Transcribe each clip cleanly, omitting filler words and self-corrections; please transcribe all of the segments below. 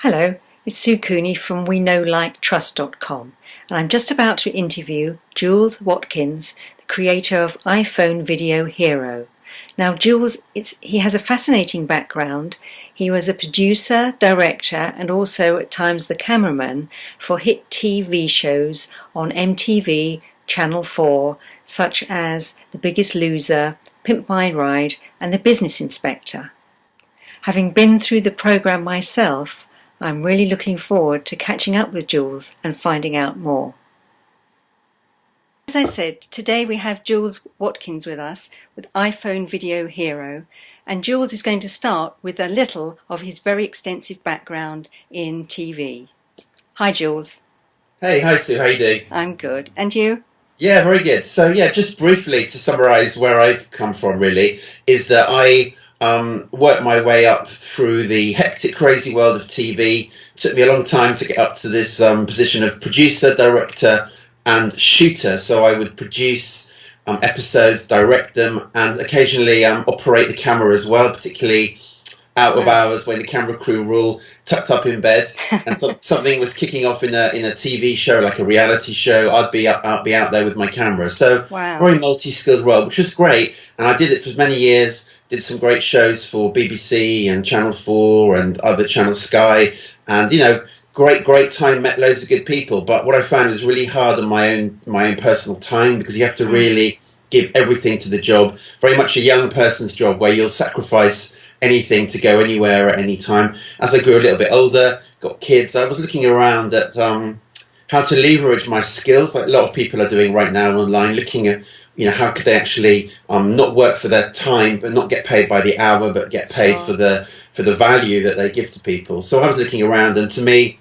Hello, it's Sue Cooney from WeKnowLikeTrust.com, and I'm just about to interview Jules Watkins, the creator of iPhoneVideoHero. Now, Jules, he has a fascinating background. He was a producer, director, and also at times the cameraman for hit TV shows on MTV, Channel 4, such as The Biggest Loser, Pimp My Ride, and The Business Inspector. Having been through the program myself, I'm really looking forward to catching up with Jules and finding out more. As I said, today we have Jules Watkins with us with iPhoneVideoHero, and Jules is going to start with a little of his very extensive background in TV. Hi Jules. Hey, hi Sue, how you doing? I'm good. And you? Yeah, very good. So yeah, just briefly to summarise where I've come from really, is that I worked my way up through the hectic, crazy world of TV. It took me a long time to get up to this position of producer, director and shooter. So I would produce episodes, direct them, and occasionally operate the camera as well, particularly out of hours when the camera crew were all tucked up in bed and something was kicking off in a TV show, like a reality show. I'd be out there with my camera. So very multi-skilled role, which was great. And I did it for many years. Did some great shows for BBC and Channel 4 and other Channel Sky, and great time, met loads of good people. But what I found was really hard on my own personal time, because you have to really give everything to the job. Very much a young person's job where you'll sacrifice anything to go anywhere at any time. As I grew a little bit older, got kids, I was looking around at how to leverage my skills, like a lot of people are doing right now online, looking at how could they actually not work for their time, but not get paid by the hour, but get paid for the value that they give to people. So I was looking around, and to me,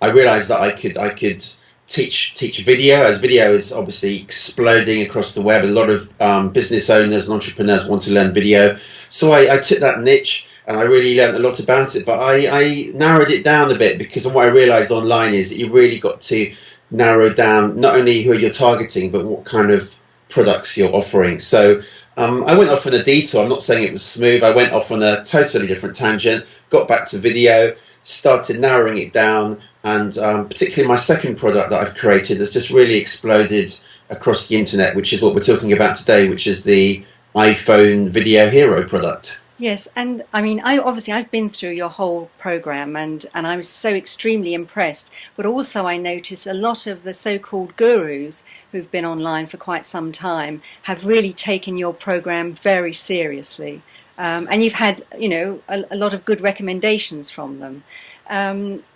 I realised that I could teach video, as video is obviously exploding across the web. A lot of business owners and entrepreneurs want to learn video. So I took that niche and I really learned a lot about it. But I narrowed it down a bit, because what I realised online is that you really got to narrow down not only who you're targeting, but what kind of products you're offering. So I went off on a detour. I'm not saying it was smooth. I went off on a totally different tangent, got back to video, started narrowing it down, and particularly my second product that I've created has just really exploded across the internet, which is what we're talking about today, which is the iPhoneVideoHero product. Yes, and I mean, I've been through your whole program, and I was so extremely impressed. But also I notice a lot of the so-called gurus who've been online for quite some time have really taken your program very seriously. And you've had, a lot of good recommendations from them.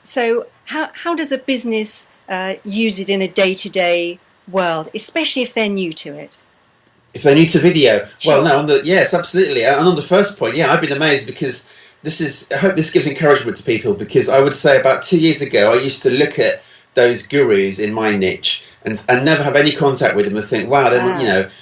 So how does a business use it in a day-to-day world, especially if they're new to it? If they're new to video, well, no, yes, absolutely. And on the first point, I've been amazed, because I hope this gives encouragement to people, because I would say about 2 years ago, I used to look at those gurus in my niche and never have any contact with them and think, wow.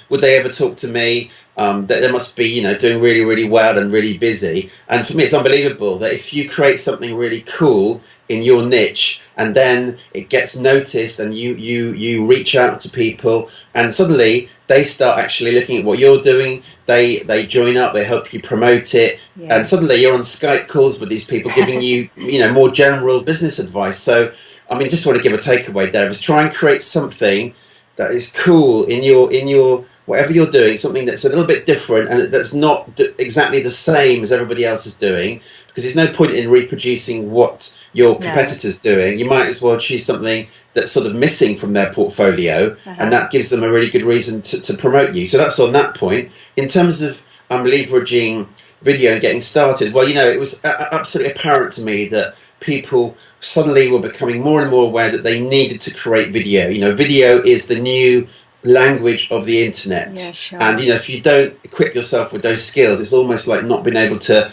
Would they ever talk to me? That they must be, doing really, really well and really busy. And for me, it's unbelievable that if you create something really cool in your niche, and then it gets noticed, and you reach out to people, and suddenly they start actually looking at what you're doing. They join up, they help you promote it, and suddenly you're on Skype calls with these people giving you more general business advice. So I mean, just want to give a takeaway there, is try and create something that is cool in your whatever you're doing, something that's a little bit different and that's not exactly the same as everybody else is doing, because there's no point in reproducing what your competitor's doing. You might as well choose something that's sort of missing from their portfolio, and that gives them a really good reason to promote you. So that's on that point. In terms of leveraging video and getting started, well, it was absolutely apparent to me that people suddenly were becoming more and more aware that they needed to create video. Video is the new language of the internet. And if you don't equip yourself with those skills, it's almost like not being able to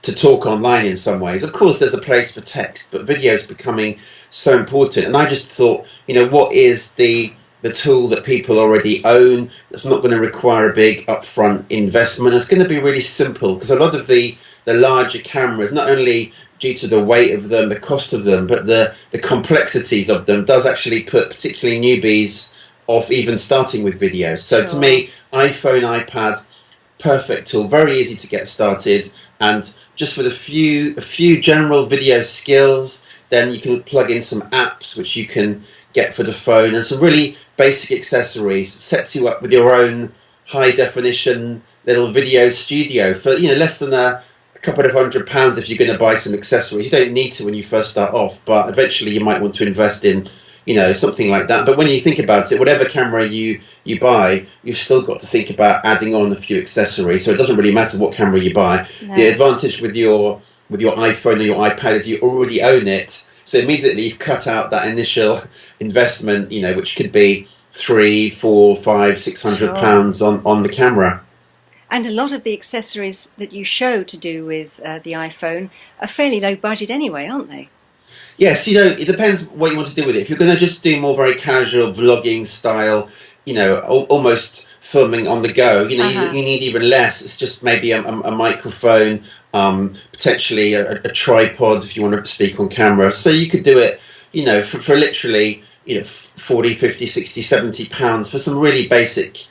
talk online in some ways. Of course, there's a place for text, but video is becoming so important. And I just thought, what is the tool that people already own that's not going to require a big upfront investment? It's going to be really simple, because a lot of the larger cameras, not only due to the weight of them, the cost of them, but the complexities of them, does actually put particularly newbies off even starting with video. So to me, iPhone, iPad, perfect tool, very easy to get started, and just with a few general video skills. Then you can plug in some apps which you can get for the phone, and some really basic accessories. Sets you up with your own high definition little video studio for less than a couple of £100 if you're going to buy some accessories. You don't need to when you first start off, but eventually you might want to invest in something like that. But when you think about it, whatever camera you buy, you've still got to think about adding on a few accessories. So it doesn't really matter what camera you buy. No. The advantage with your iPhone or your iPad is you already own it. So immediately you've cut out that initial investment, which could be £300, £400, £500, £600 on the camera. And a lot of the accessories that you show to do with the iPhone are fairly low budget anyway, aren't they? Yes, it depends what you want to do with it. If you're going to just do more very casual vlogging style, almost filming on the go, you need even less. It's just maybe a microphone, potentially a tripod if you want to speak on camera. So you could do it, for literally, 40, 50, 60, 70 pounds for some really basic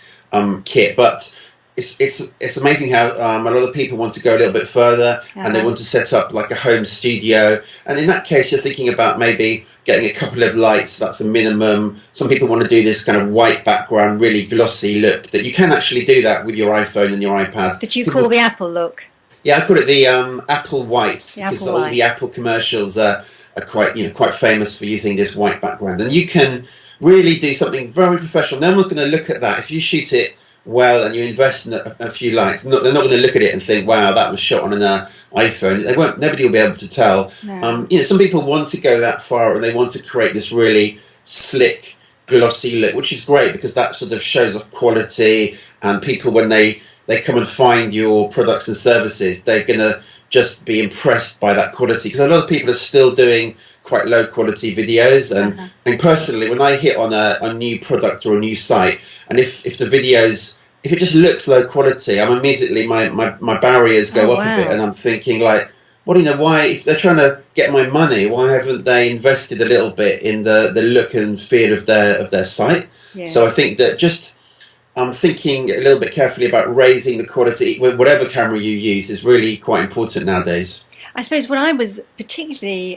kit. But it's amazing how a lot of people want to go a little bit further, and they want to set up like a home studio. And in that case, you're thinking about maybe getting a couple of lights. That's a minimum. Some people want to do this kind of white background, really glossy look. That you can actually do that with your iPhone and your iPad. That you call the Apple look. Yeah, I call it the Apple White, because all White. the Apple commercials are quite famous for using this white background. And you can really do something very professional. No one's going to look at that if you shoot it well and you invest in a few lights. They're not going to look at it and think, "Wow, that was shot on an iPhone." They won't. Nobody will be able to tell. No. Some people want to go that far and they want to create this really slick, glossy look, which is great because that sort of shows off quality. And people, when they come and find your products and services, they're going to just be impressed by that quality, because a lot of people are still doing quite low quality videos. And personally, when I hit on a new product or a new site, and if the videos, if it just looks low quality, I'm immediately, my barriers go up a bit, and I'm thinking like, why, if they're trying to get my money, why haven't they invested a little bit in the look and feel of their site? Yes. So I think that I'm thinking a little bit carefully about raising the quality with whatever camera you use is really quite important nowadays. I suppose what I was particularly,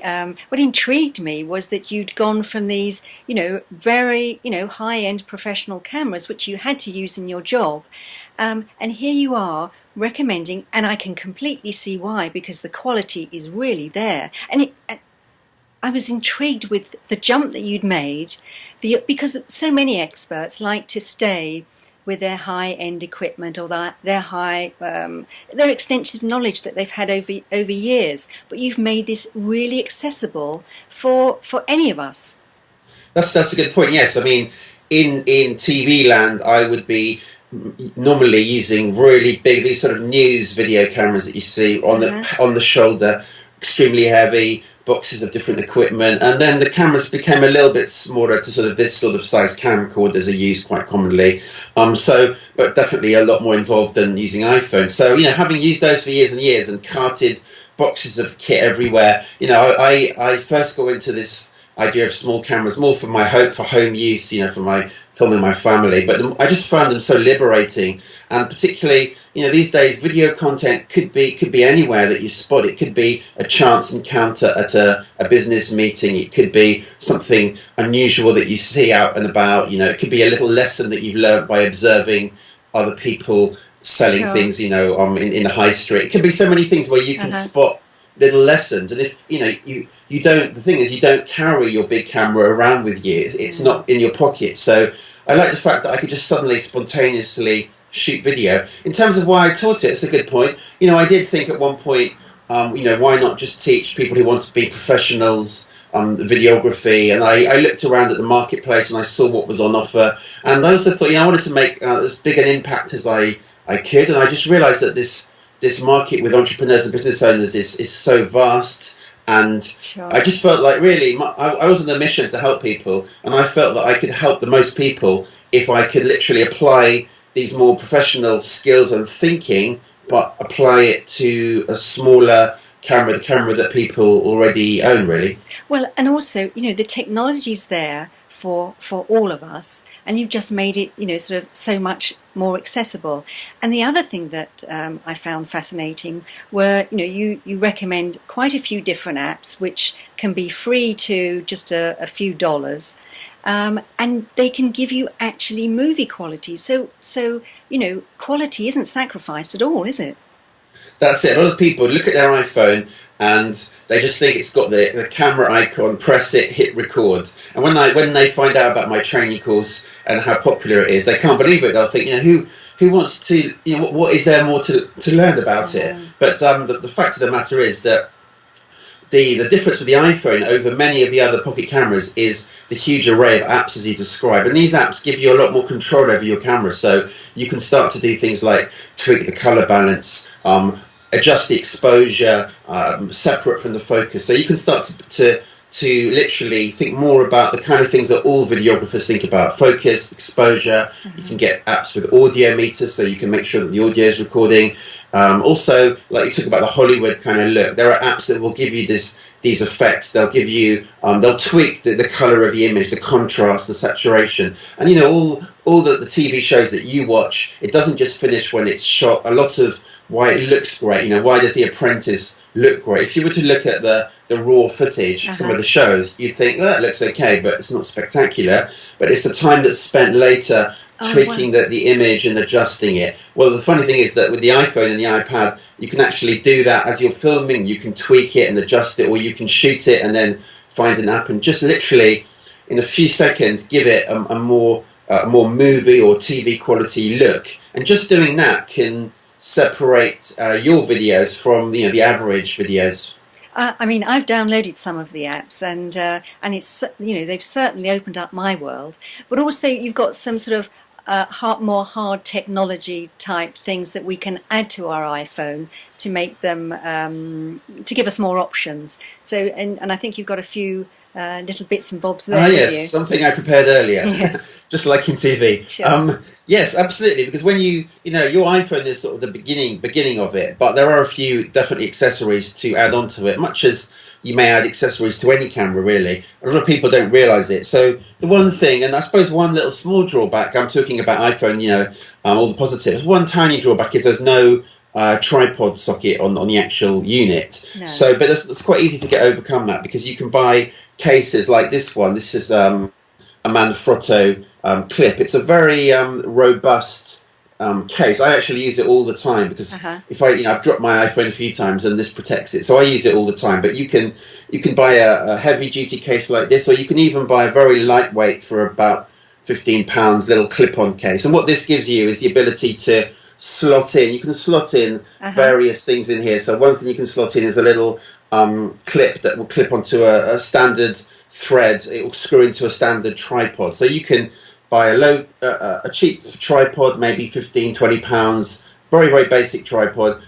what intrigued me was that you'd gone from these, very, high-end professional cameras, which you had to use in your job. And here you are recommending, and I can completely see why, because the quality is really there. And I was intrigued with the jump that you'd made, because so many experts like to stay with their high-end equipment or their extensive knowledge that they've had over years. But you've made this really accessible for any of us. That's a good point. Yes, I mean, in TV land, I would be normally using really big, these sort of news video cameras that you see on the shoulder, extremely heavy, boxes of different equipment, and then the cameras became a little bit smaller to sort of this sort of size camcorders are used quite commonly. But definitely a lot more involved than using iPhone. So having used those for years and years and carted boxes of kit everywhere, I first got into this idea of small cameras more for home use, for my filming my family. But I just found them so liberating, and particularly, these days video content could be anywhere that you spot. It could be a chance encounter at a business meeting. It could be something unusual that you see out and about. It could be a little lesson that you've learned by observing other people selling things, in the high street. It could be so many things where you can spot little lessons. And if you don't, the thing is, you don't carry your big camera around with you. It's not in your pocket. So I like the fact that I could just suddenly spontaneously shoot video. In terms of why I taught it, it's a good point. I did think at one point, why not just teach people who want to be professionals videography? And I looked around at the marketplace and I saw what was on offer. And I also thought, I wanted to make as big an impact as I could. And I just realised that this market with entrepreneurs and business owners is so vast. And I just felt like really, I was on a mission to help people. And I felt that I could help the most people if I could literally apply these more professional skills and thinking, but apply it to a smaller camera, the camera that people already own, really. Well, and also, the technology's there for all of us, and you've just made it, sort of so much more accessible. And the other thing that I found fascinating were, you recommend quite a few different apps which can be free to just a few dollars, and they can give you actually movie quality. So quality isn't sacrificed at all, is it? That's it. A lot of people look at their iPhone and they just think it's got the camera icon, press it, hit record. And when they find out about my training course and how popular it is, they can't believe it. They'll think, who wants to, what is there more to learn about it? But the fact of the matter is that the difference with the iPhone over many of the other pocket cameras is the huge array of apps as you describe. And these apps give you a lot more control over your camera. So you can start to do things like tweak the color balance, adjust the exposure separate from the focus. So you can start to literally think more about the kind of things that all videographers think about: focus, exposure. You can get apps with audio meters, so you can make sure that the audio is recording. Also, like you talk about the Hollywood kind of look, there are apps that will give you these effects. They'll give you, they'll tweak the color of the image, the contrast, the saturation, and all the TV shows that you watch. It doesn't just finish when it's shot. A lot of why it looks great. Why does The Apprentice look great? If you were to look at the raw footage, some of the shows, you'd think, well, that looks okay, but it's not spectacular. But it's the time that's spent later tweaking the image and adjusting it. Well, the funny thing is that with the iPhone and the iPad, you can actually do that as you're filming. You can tweak it and adjust it, or you can shoot it and then find an app and just literally in a few seconds give it a more movie or TV quality look. And just doing that can separate your videos from the average videos. I've downloaded some of the apps, and it's they've certainly opened up my world. But also, you've got some sort of more hard technology type things that we can add to our iPhone to make them to give us more options. So, and I think you've got a few little bits and bobs there. Yes, something I prepared earlier. Yes. Just like in TV. Sure. Yes, absolutely. Because when your iPhone is sort of the beginning of it, but there are a few definitely accessories to add on to it, much as you may add accessories to any camera, really. A lot of people don't realise it. So the one thing, and I suppose one little small drawback, I'm talking about iPhone, all the positives. One tiny drawback is there's no tripod socket on the actual unit. No. So, but it's quite easy to overcome that, because you can buy cases like this one. This is a Manfrotto clip. It's a very robust case. I actually use it all the time because if I've dropped my iPhone a few times and this protects it, so I use it all the time. But you can buy a heavy duty case like this, or you can even buy a very lightweight for about £15 little clip-on case. And what this gives you is the ability to slot in. You can slot in various things in here. So one thing you can slot in is a little clip that will clip onto a standard thread. It will screw into a standard tripod. So you can buy a cheap tripod, maybe £15-20, very, very basic tripod.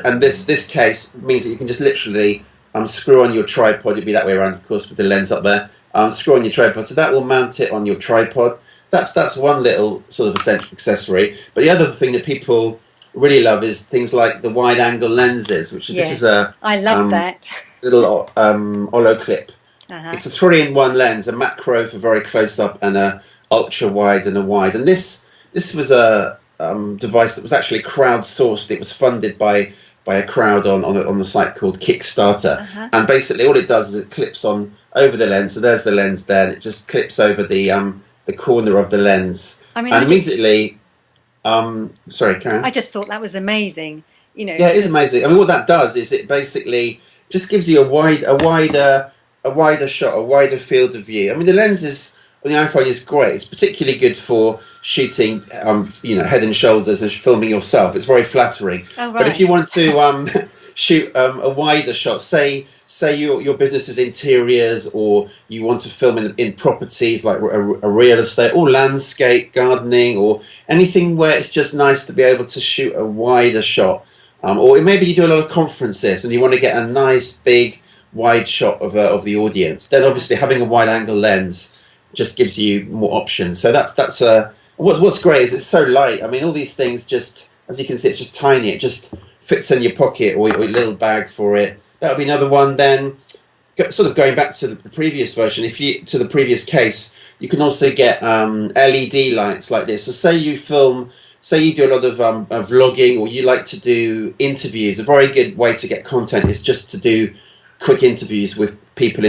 And this case means that you can just literally screw on your tripod. It'd be that way around, of course, with the lens up there. Screw on your tripod. So that will mount it on your tripod. That's one little sort of essential accessory. But the other thing that people really love is things like the wide-angle lenses, which this is I love that little Olo clip. It's a 3-in-1 lens, a macro for very close-up and a ultra wide and a wide. And this was a device that was actually crowdsourced. It was funded by a crowd on the site called Kickstarter. And basically all it does is it clips on over the lens. So there's the lens there, and it just clips over the corner of the lens. And immediately, sorry, Karen. I just thought that was amazing. Yeah, it is amazing. I mean, what that does is it basically just gives you a wider shot, a wider field of view. I mean, the lenses on the iPhone is great. It's particularly good for shooting, head and shoulders and filming yourself. It's very flattering. Oh, right. But if you want to shoot a wider shot, say your business is interiors, or you want to film in properties like a real estate or landscape, gardening, or anything where it's just nice to be able to shoot a wider shot. Or maybe you do a lot of conferences and you want to get a nice big wide shot of the audience. Then obviously having a wide angle lens just gives you more options. So that's what's great is it's so light. I mean, all these things, just as you can see, it's just tiny. It just fits in your pocket or your little bag for it. That would be another one. Then sort of going back to the previous version, to the previous case, you can also get LED lights like this. So say you do a lot of vlogging, or you like to do interviews. A very good way to get content is just to do quick interviews with people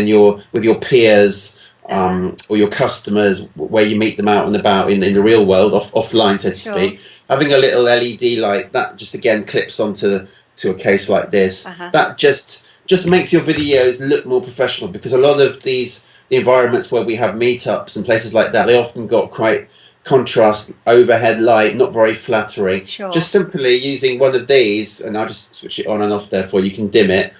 with your peers, or your customers, where you meet them out and about in the real world, offline, so to speak. Having a little LED light that just again clips onto a case like this, that just makes your videos look more professional, because a lot of the environments where we have meetups and places like that, they often got quite contrast overhead light, not very flattering. Just simply using one of these, and I'll just switch it on and off there for you, can dim it.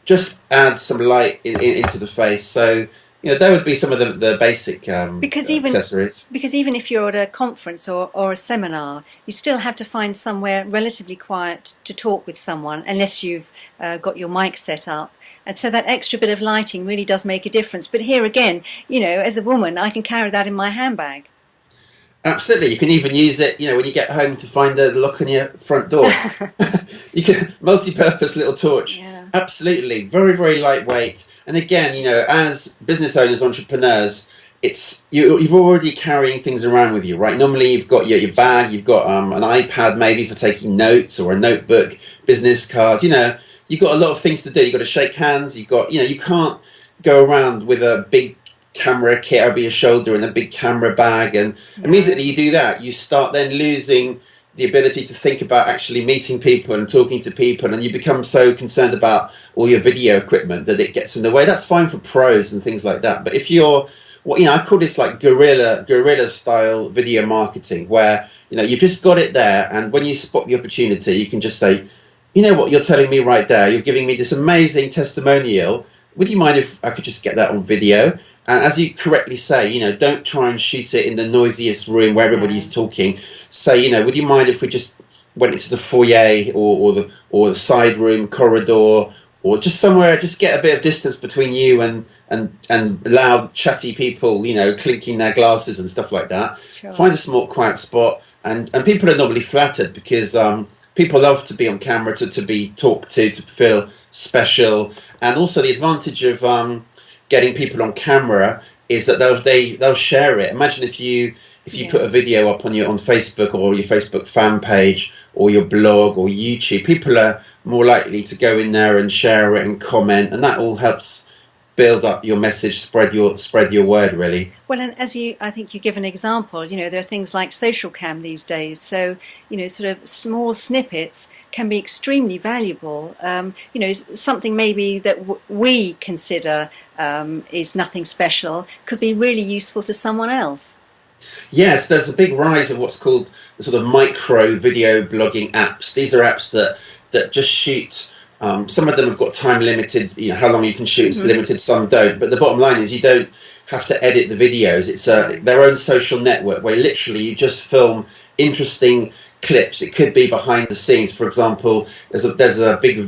Just add some light into the face. So there would be some of the basic accessories. Because even if you're at a conference or a seminar, you still have to find somewhere relatively quiet to talk with someone, unless you've got your mic set up. And so that extra bit of lighting really does make a difference. But here again, as a woman, I can carry that in my handbag. Absolutely. You can even use it, when you get home to find the lock on your front door. You can multi-purpose little torch. Yeah. Absolutely. Very, very lightweight. And again, as business owners, entrepreneurs, you're already carrying things around with you, right? Normally you've got your bag, you've got an iPad maybe for taking notes, or a notebook, business cards, you've got a lot of things to do. You've got to shake hands. You've got, you can't go around with a big camera kit over your shoulder and a big camera bag. And immediately you do that, you start then losing the ability to think about actually meeting people and talking to people. And you become so concerned about all your video equipment that it gets in the way. That's fine for pros and things like that. But if you're, I call this like guerrilla style video marketing, where, you've just got it there. And when you spot the opportunity, you can just say, what you're telling me right there, you're giving me this amazing testimonial. Would you mind if I could just get that on video? And as you correctly say, don't try and shoot it in the noisiest room where everybody's talking. Say, would you mind if we just went into the foyer or the side room, corridor, or just somewhere, just get a bit of distance between you and loud, chatty people, clinking their glasses and stuff like that. Sure. Find a small, quiet spot. And people are normally flattered, because people love to be on camera, to be talked to feel special. And also the advantage of getting people on camera is that they'll share it. Imagine if you put a video up on Facebook, or your Facebook fan page, or your blog or YouTube, people are more likely to go in there and share it and comment, and that all helps build up your message, spread your word, really. Well, and I think you give an example, there are things like social cam these days, so, sort of small snippets can be extremely valuable. Something maybe that we consider is nothing special could be really useful to someone else. Yes, there's a big rise of what's called the sort of micro video blogging apps. These are apps that just shoot. Some of them have got time limited, how long you can shoot is limited, some don't. But the bottom line is you don't have to edit the videos. It's their own social network where literally you just film interesting clips. It could be behind the scenes. For example, there's a big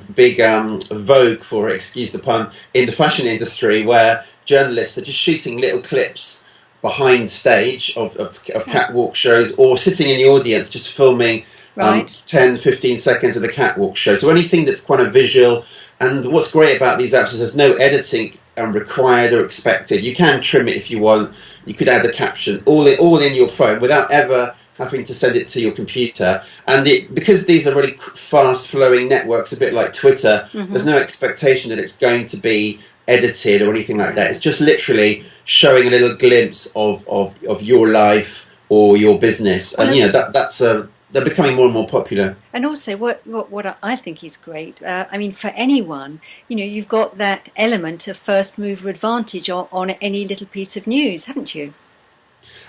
vogue for, excuse the pun, in the fashion industry, where journalists are just shooting little clips behind stage of catwalk shows, or sitting in the audience just filming 10-15 seconds of the catwalk show. So anything that's quite a visual. And what's great about these apps is there's no editing required or expected. You can trim it if you want. You could add a caption all in your phone without ever having to send it to your computer. And because these are really fast flowing networks, a bit like Twitter, there's no expectation that it's going to be edited or anything like that. It's just literally showing a little glimpse of your life or your business. And they're becoming more and more popular. And also, what I think is great, for anyone, you've got that element of first mover advantage on any little piece of news, haven't you?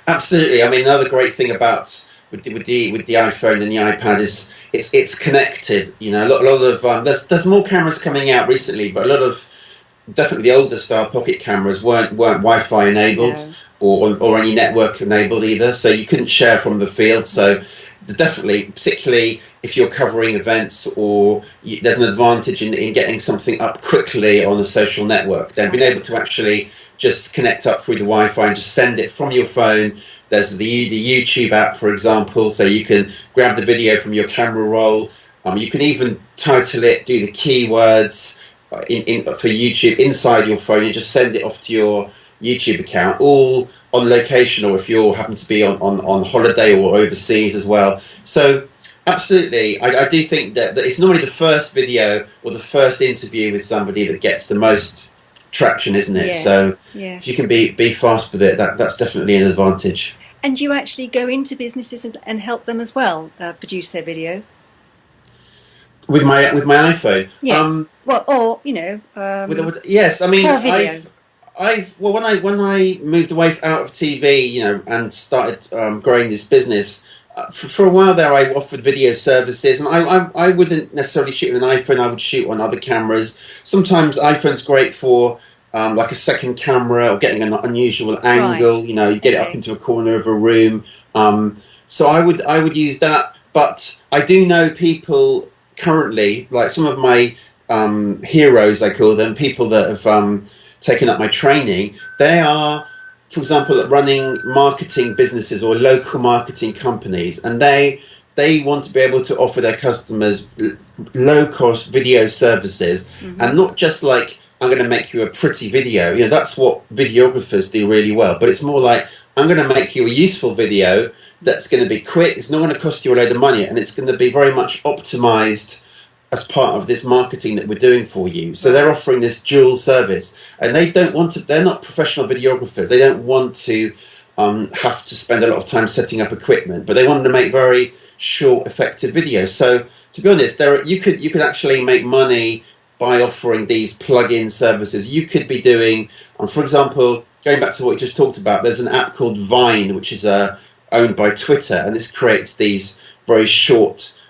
Absolutely. Another great thing about with the iPhone and the iPad is it's connected. A lot of there's more cameras coming out recently, but a lot of definitely the older style pocket cameras weren't Wi-Fi enabled or any network enabled either, so you couldn't share from the field. So definitely, particularly if you're covering events, or there's an advantage in getting something up quickly on a social network. Then being able to actually just connect up through the Wi-Fi and just send it from your phone. There's the YouTube app, for example, so you can grab the video from your camera roll. You can even title it, do the keywords, for YouTube inside your phone. You just send it off to your YouTube account, all on location, or if you happen to be on holiday or overseas as well. So absolutely, I do think that it's normally the first video or the first interview with somebody that gets the most traction, isn't it? Yes, So yes. if you can be fast with it, that's definitely an advantage. And you actually go into businesses and help them as well produce their video? With my iPhone. Yes. Well, or yes, I mean, for video. Well, when I moved away out of TV, and started growing this business, for a while there, I offered video services, and I wouldn't necessarily shoot with an iPhone. I would shoot on other cameras. Sometimes iPhone's great for like a second camera or getting an unusual angle. Right. You get it up into a corner of a room. So I would use that, but I do know people currently, like some of my heroes, I call them, people that have taken up my training. They are, for example, running marketing businesses or local marketing companies, and they want to be able to offer their customers low-cost video services, and not just like, I'm going to make you a pretty video. That's what videographers do really well, but it's more like, I'm going to make you a useful video that's going to be quick, it's not going to cost you a load of money, and it's going to be very much optimized as part of this marketing that we're doing for you. So they're offering this dual service, and they're not professional videographers. They don't want to have to spend a lot of time setting up equipment, but they want to make very short, effective videos. So to be honest, you could actually make money by offering these plug-in services. You could be doing, for example, going back to what we just talked about, there's an app called Vine, which is owned by Twitter, and this creates these very short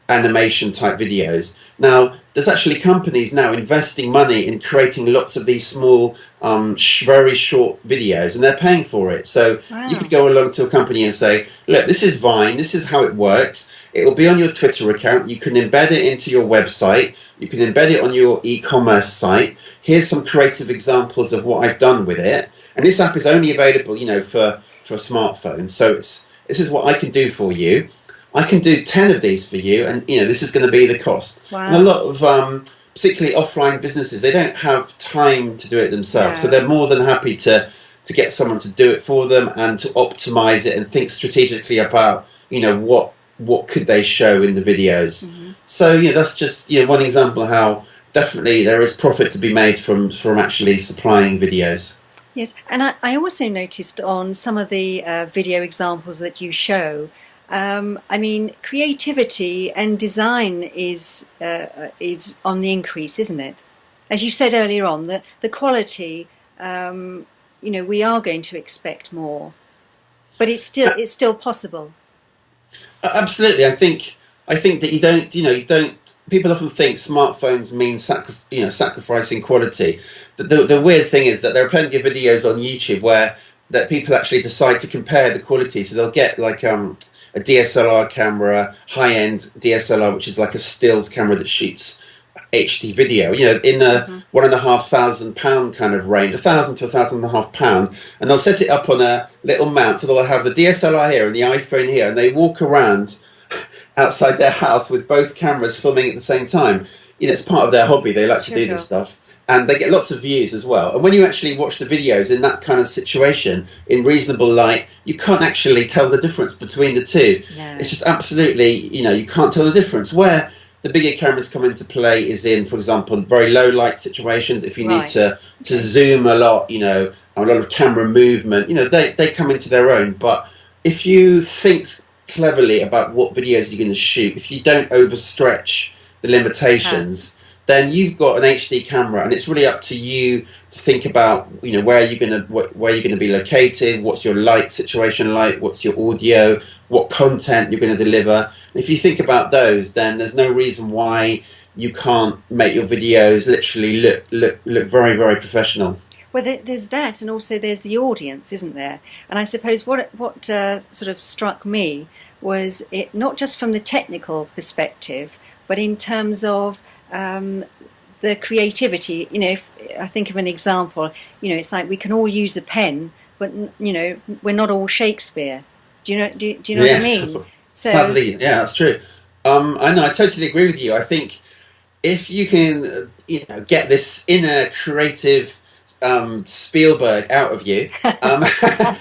animation type videos. Now, there's actually companies now investing money in creating lots of these small, very short videos, and they're paying for it. So you could go along to a company and say, look, this is Vine, this is how it works. It will be on your Twitter account. You can embed it into your website. You can embed it on your e-commerce site. Here's some creative examples of what I've done with it. And this app is only available, for smartphones. So this is what I can do for you. I can do 10 of these for you, and this is going to be the cost. Wow. And a lot of particularly offline businesses, they don't have time to do it themselves, so they're more than happy to get someone to do it for them and to optimize it and think strategically about what could they show in the videos. So that's just one example of how definitely there is profit to be made from actually supplying videos. Yes, and I also noticed on some of the video examples that you show, creativity and design is on the increase, isn't it? As you said earlier on, the quality, we are going to expect more, but it's still possible. Absolutely, I think that you don't. People often think smartphones mean sacrificing quality. The weird thing is that there are plenty of videos on YouTube where that people actually decide to compare the quality. So they'll get like a DSLR camera, high-end DSLR, which is like a stills camera that shoots HD video, in a £1,500 kind of range, £1,000 to £1,500, and they'll set it up on a little mount. So they'll have the DSLR here and the iPhone here, and they walk around outside their house with both cameras filming at the same time. It's part of their hobby. They like to do this stuff, and they get lots of views as well. And when you actually watch the videos in that kind of situation, in reasonable light, you can't actually tell the difference between the two. No. It's just absolutely, you can't tell the difference. Where the bigger cameras come into play is in, for example, very low light situations. If you need to zoom a lot, a lot of camera movement, they come into their own. But if you think cleverly about what videos you're going to shoot, if you don't overstretch the limitations, then you've got an HD camera, and it's really up to you to think about where you're going to be located, what's your light situation like, what's your audio, what content you're going to deliver. And if you think about those, then there's no reason why you can't make your videos literally look very, very professional. Well, there's that, and also there's the audience, isn't there? And I suppose what sort of struck me was it not just from the technical perspective, but in terms of the creativity. If I think of an example, it's like we can all use a pen, but we're not all Shakespeare. Do you know what I mean? So, sadly, yeah, that's true. I know, I totally agree with you. I think if you can, get this inner creative Spielberg out of you, um, and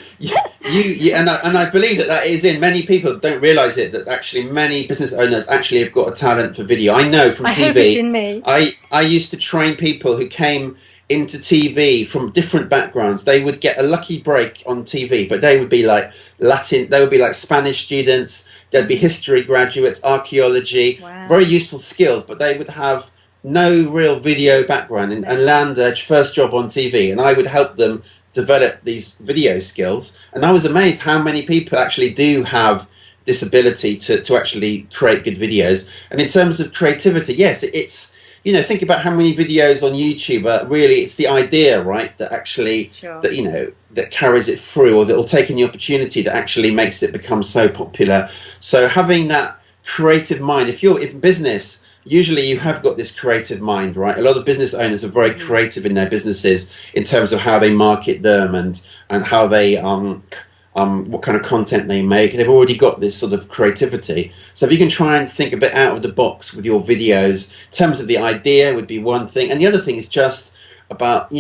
I believe that is in many people don't realize it, that actually many business owners actually have got a talent for video. I know from I TV. hope it's in me. I used to train people who came into TV from different backgrounds. They would get a lucky break on TV, but they would be like they would be like Spanish students, there'd be history graduates, archaeology, Wow. very useful skills, but they would have no real video background and land their first job on TV. And I would help them develop these video skills. And I was amazed how many people actually do have this ability to actually create good videos. And in terms of creativity, yes, it's, think about how many videos on YouTube are really, it's the idea, right, that actually, Sure. that carries it through, or that will take in the opportunity that actually makes it become so popular. So having that creative mind, if you're in business, usually you have got this creative mind, right? A lot of business owners are very creative in their businesses in terms of how they market them and how they what kind of content they make. They've already got this sort of creativity. So if you can try and think a bit out of the box with your videos, in terms of the idea would be one thing, and the other thing is just about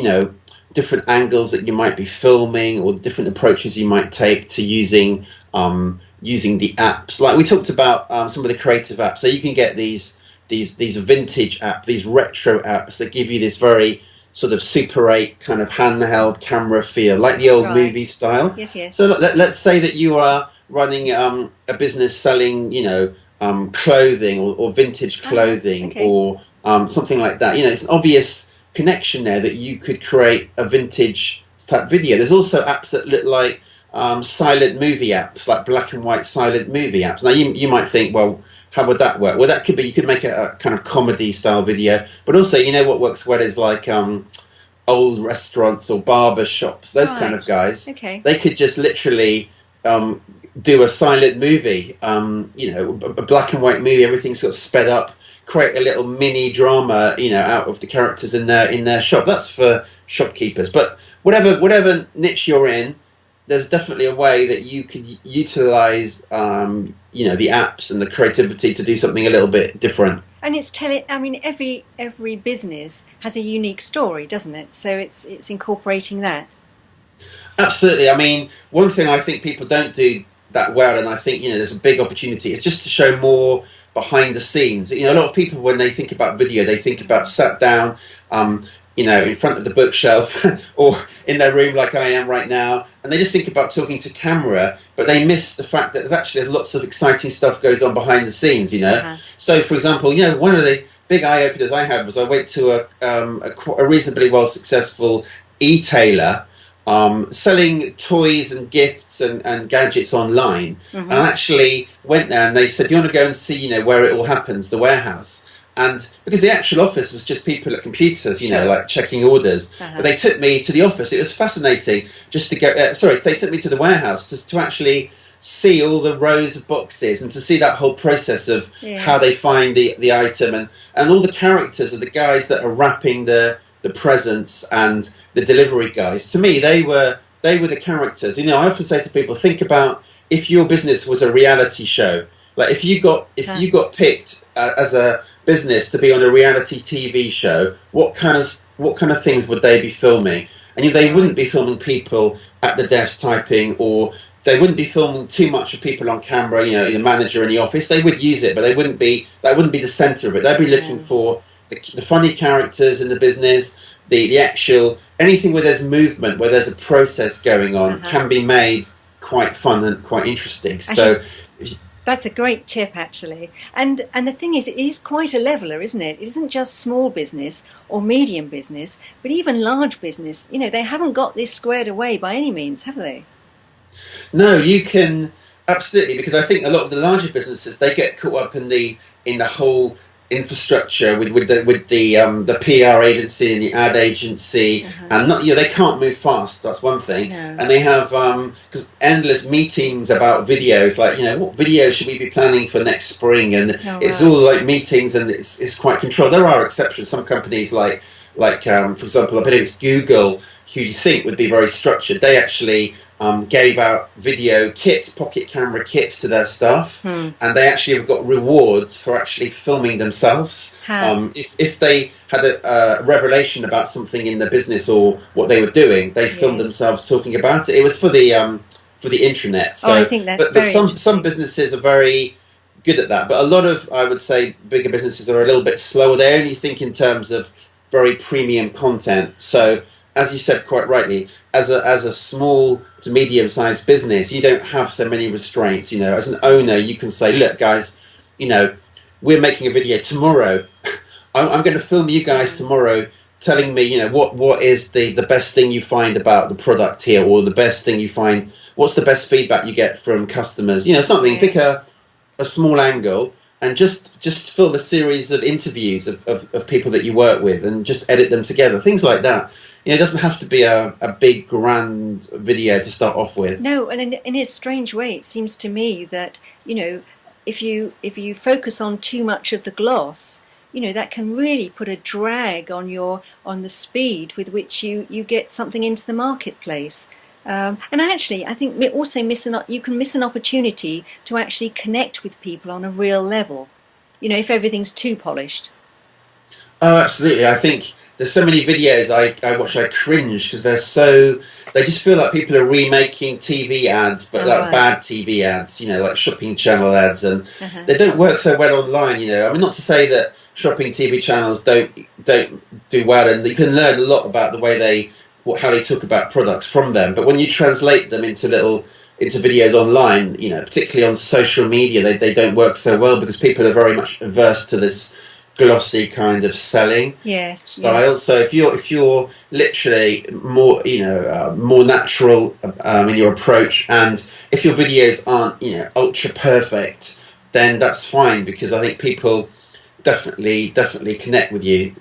different angles that you might be filming, or the different approaches you might take to using the apps. Like we talked about some of the creative apps. So you can get these vintage apps, these retro apps that give you this very sort of Super 8 kind of handheld camera feel, like the old Right. movie style. Yes, yes. So let's say that you are running a business selling, clothing or vintage clothing, okay. or something like that. It's an obvious connection there that you could create a vintage type video. There's also apps that look like silent movie apps, like black and white silent movie apps. Now you might think, well, how would that work? Well, that could be, you could make a kind of comedy style video, but also, what works well is like old restaurants or barber shops, those kind of guys. Okay. They could just literally do a silent movie, a black and white movie, everything's sort of sped up, create a little mini drama, out of the characters in their shop. That's for shopkeepers. But whatever niche you're in, there's definitely a way that you could utilize, the apps and the creativity to do something a little bit different. And it's every business has a unique story, doesn't it? So it's incorporating that. Absolutely. I mean, one thing I think people don't do that well, and I think there's a big opportunity, is just to show more behind the scenes. A lot of people, when they think about video, they think about sat down, in front of the bookshelf or in their room like I am right now, and they just think about talking to camera, but they miss the fact that there's lots of exciting stuff goes on behind the scenes, Uh-huh. So, for example, one of the big eye-openers I had was I went to a reasonably well-successful e-tailer selling toys and gifts and gadgets online, and I actually went there and they said, do you want to go and see, where it all happens, the warehouse? And because the actual office was just people at computers, Sure. like checking orders. Uh-huh. But they took me to the office. It was fascinating just to go. They took me to the warehouse to actually see all the rows of boxes and to see that whole process of Yes. how they find the item and all the characters of the guys that are wrapping the presents and the delivery guys. To me, they were the characters. I often say to people, think about if your business was a reality show. Like if you got picked as a business to be on a reality TV show, what kind of things would they be filming? And they wouldn't be filming people at the desk typing, or they wouldn't be filming too much of people on camera. The manager in the office, they would use it, but that wouldn't be the center of it. They'd be looking for the funny characters in the business, the actual anything where there's movement, where there's a process going on, can be made quite fun and quite interesting. So. That's a great tip, actually. And the thing is, it is quite a leveler, isn't it? It isn't just small business or medium business, but even large business. They haven't got this squared away by any means, have they? No, you can absolutely, because I think a lot of the larger businesses, they get caught up in the whole infrastructure with the PR agency and the ad agency, and they can't move fast. That's one thing, and they have because endless meetings about videos, like what video should we be planning for next spring, and it's all like meetings, and it's quite controlled. There are exceptions. Some companies like for example, I believe it's Google, who you think would be very structured. They actually gave out video kits, pocket camera kits to their staff, and they actually have got rewards for actually filming themselves. If they had a revelation about something in their business or what they were doing, they filmed themselves talking about it. It was for the intranet. So, I think that's but some businesses are very good at that, but a lot of, I would say, bigger businesses are a little bit slower. They only think in terms of very premium content. So, as you said quite rightly, as a small to medium-sized business, you don't have so many restraints. You know, as an owner, you can say, look, guys, you know, we're making a video tomorrow. I'm going to film you guys tomorrow telling me, you know, what is the best thing you find about the product here, or the best thing you find, what's the best feedback you get from customers. You know, something, pick a small angle and just film a series of interviews of people that you work with and just edit them together, things like that. You know, it doesn't have to be a big, grand video to start off with. No, and in a strange way, it seems to me that, you know, if you focus on too much of the gloss, you know, that can really put a drag on the speed with which you get something into the marketplace. And actually, I think also you can miss an opportunity to actually connect with people on a real level, you know, if everything's too polished. Oh, absolutely. I think there's so many videos I watch, I cringe because they just feel like people are remaking TV ads, but bad TV ads, you know, like shopping channel ads, and they don't work so well online, you know. I mean, not to say that shopping TV channels don't do well, and you can learn a lot about the way how they talk about products from them, but when you translate them into videos online, you know, particularly on social media, they don't work so well because people are very much averse to this glossy kind of selling style. So if you're literally more, you know, more natural in your approach, and if your videos aren't, you know, ultra perfect, then that's fine, because I think people definitely connect with you.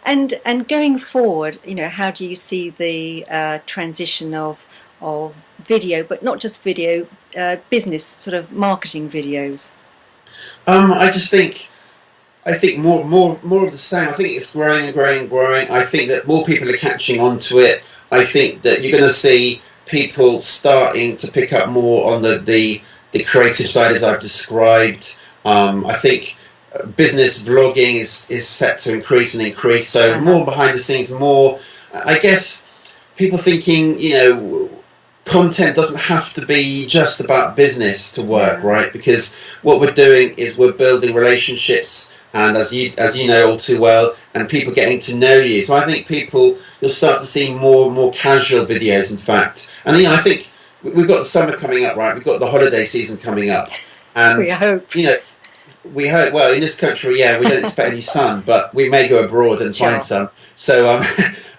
And going forward, you know, how do you see the transition of video, but not just video, business sort of marketing videos? I think more of the same. I think it's growing and growing and growing. I think that more people are catching on to it. I think that you're going to see people starting to pick up more on the creative side, as I've described. I think business vlogging is set to increase and increase. So more behind the scenes, more, I guess, people thinking, you know, content doesn't have to be just about business to work, right? Because what we're doing is we're building relationships, and as you know all too well, and people getting to know you. So I think you'll start to see more casual videos, in fact. And, you know, I think we've got the summer coming up, right? We've got the holiday season coming up. And, we hope. You know, we hope, well, in this country, we don't expect any sun, but we may go abroad and find some. So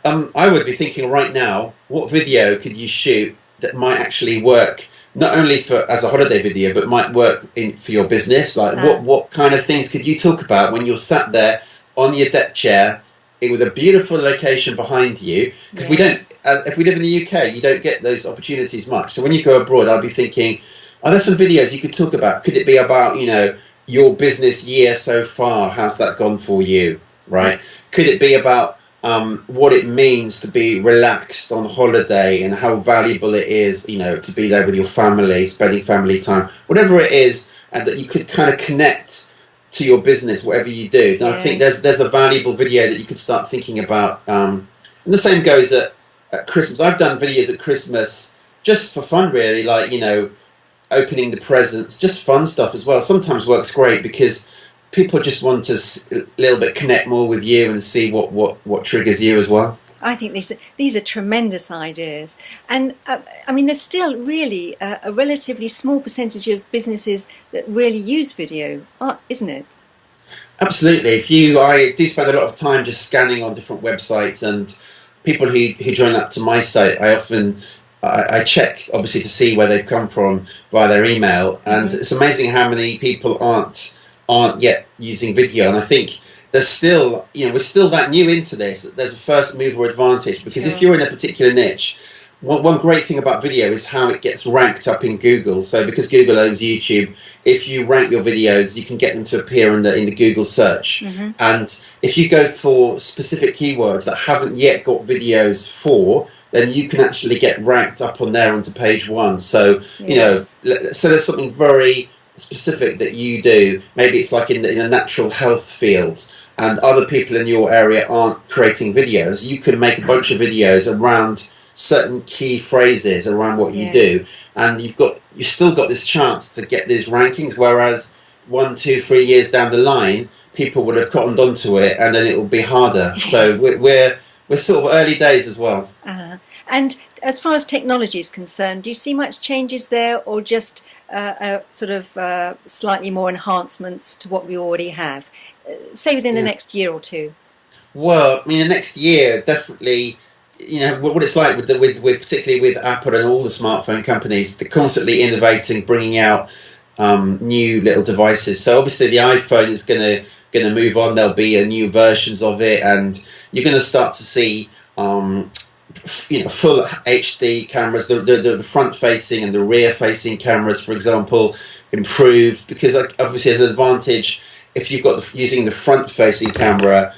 I would be thinking right now, what video could you shoot that might actually work, not only as a holiday video, but might work for your business? Like, what kind of things could you talk about when you're sat there on your deck chair with a beautiful location behind you? Because we don't, if we live in the UK, you don't get those opportunities much. So when you go abroad, I'll be thinking, are there some videos you could talk about? Could it be about, you know, your business year so far? How's that gone for you, right? Could it be about what it means to be relaxed on holiday and how valuable it is, you know, to be there with your family, spending family time, whatever it is, and that you could kind of connect to your business, whatever you do. And I think there's a valuable video that you could start thinking about. And the same goes at Christmas. I've done videos at Christmas just for fun, really, like, you know, opening the presents, just fun stuff as well. Sometimes works great because people just want to a little bit connect more with you and see what triggers you as well. I think these are tremendous ideas, and I mean, there's still really a relatively small percentage of businesses that really use video, isn't it? Absolutely. I do spend a lot of time just scanning on different websites, and people who join up to my site, I check obviously to see where they've come from via their email, and it's amazing how many people aren't yet using video. And I think there's still, you know, we're still that new into this. There's a first mover advantage, because if you're in a particular niche, one great thing about video is how it gets ranked up in Google. So because Google owns YouTube, if you rank your videos, you can get them to appear in the Google search. And if you go for specific keywords that haven't yet got videos for, then you can actually get ranked up on there onto page one. So, Yes. so there's something very specific that you do. Maybe it's like in a natural health field, and other people in your area aren't creating videos. You can make a bunch of videos around certain key phrases around what you do, and you've still got this chance to get these rankings. Whereas 1, 2, 3 years down the line, people would have cottoned onto it, and then it will be harder. Yes. So we're sort of early days as well. And as far as technology is concerned, do you see much changes there, or just sort of slightly more enhancements to what we already have? Say within the next year or two. Well, I mean, the next year definitely. What it's like with particularly with Apple and all the smartphone companies. They're constantly innovating, bringing out new little devices. So obviously the iPhone is going to move on. There'll be new versions of it, and you're going to start to see full HD cameras, the front facing and the rear facing cameras, for example, improve, because obviously there's an advantage if you've got using the front facing camera.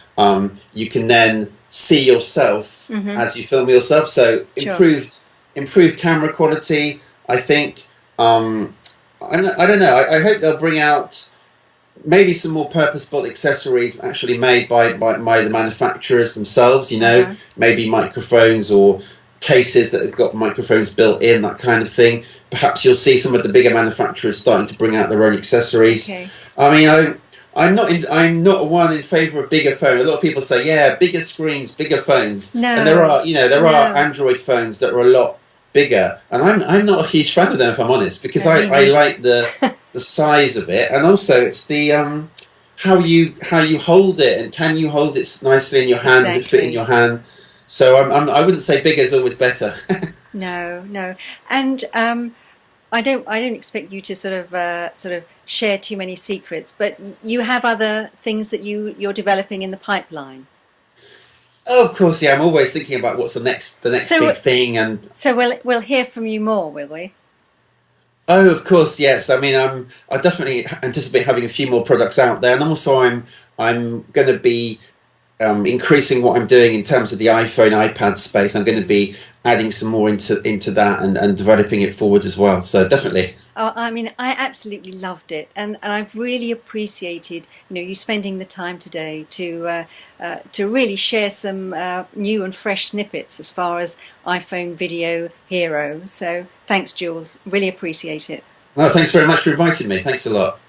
You can then see yourself as you film yourself. So improved camera quality, I think. I don't know. I hope they'll bring out maybe some more purpose-built accessories actually made by the manufacturers themselves. Maybe microphones or cases that have got microphones built in, that kind of thing. Perhaps you'll see some of the bigger manufacturers starting to bring out their own accessories. Okay. I mean, I'm not one in favour of bigger phones. A lot of people say, bigger screens, bigger phones. No. And there are Android phones that are a lot bigger, and I'm not a huge fan of them, if I'm honest, because I like the size of it, and also it's the how you hold it, and can you hold it nicely in your hand? Exactly. Does it fit in your hand? So I wouldn't say bigger is always better. No, and I don't expect you to sort of share too many secrets, but you have other things that you're developing in the pipeline. Oh, of course, yeah. I'm always thinking about what's the next big thing, and so we'll hear from you more, will we? Oh, of course, yes. I mean, I definitely anticipate having a few more products out there, and also I'm going to be increasing what I'm doing in terms of the iPhone, iPad space. I'm going to be adding some more into that and developing it forward as well. So definitely. Oh, I mean, I absolutely loved it, and I've really appreciated you spending the time today to really share some new and fresh snippets as far as iPhone Video Hero. So thanks, Jules. Really appreciate it. No, thanks very much for inviting me. Thanks a lot.